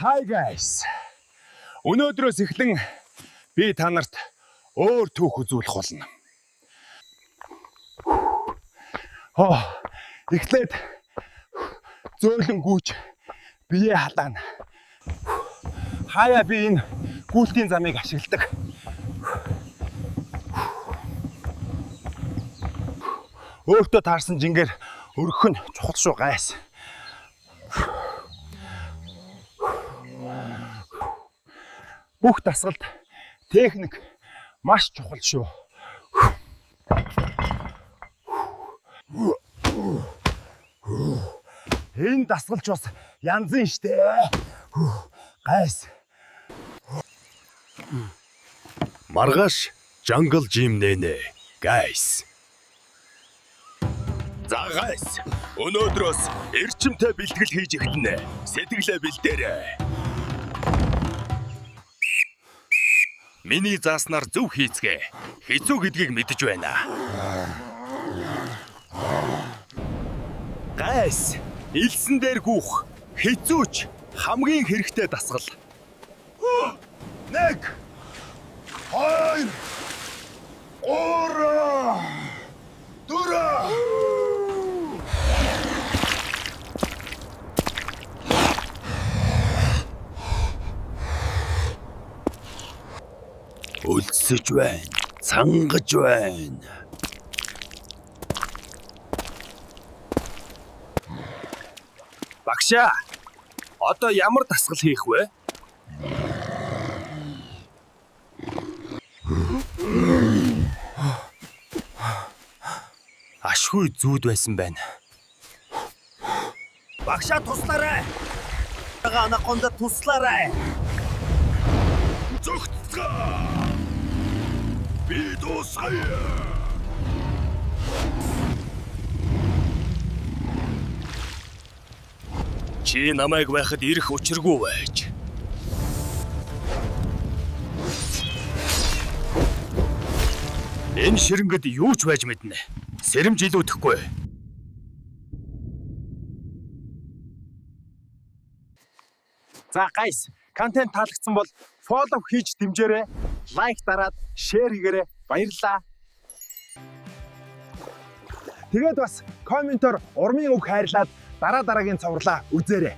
Hi guys. Өнөөдрөөс эхлэн би та нарт өөр түүх үзүүлэх болно. Эхлээд зөөлөн гүйж бие халаана. Хаяа би энэ гүйлтийн замыг ашигладаг. Өөртөө таарсан жингээр өргөх нь чухал шүү гайс. Бүх дасгалд техник маш чухал шүү. Энэ дасгалч бас янзын штэ. Гайс. Маргааш jungle gym нэнэ. Guys. За guys, өнөөдрөөс эрчимтэй бэлтгэл хийж эхэлнэ. Сэтгэлээ бэлдээрэй. Миний зааснаар зөв хийцгээ. Хэцүү гэдгийг мэдэж байна. Guys, илсэн дээр гүөх хэцүүч хамгийн хэрэгтэй дасгал. 1 2 3 4 Үлдсэж байна. Цангаж байна. Багшаа, одоо ямар дасгал хийх вэ? Ашгүй зүүд байсан байна. Багшаа туслаарай. Анаконда туслаарай. Зүгтгээ. Би дуусгая. Чи намайг байхад ирэх учиргүй байж. Энэ ширэнгэд юу ч байж мэднэ. Сэрэмж илүүдэхгүй. За гайс, контент таалагдсан бол фоллоу хийж дэмжээрэй. Лайк дараад шеэр хийгээрэй. Баярлалаа. Тэгээд бас комментоор урмын үг хайрлаад дараагийн цовруулаа үзээрэй.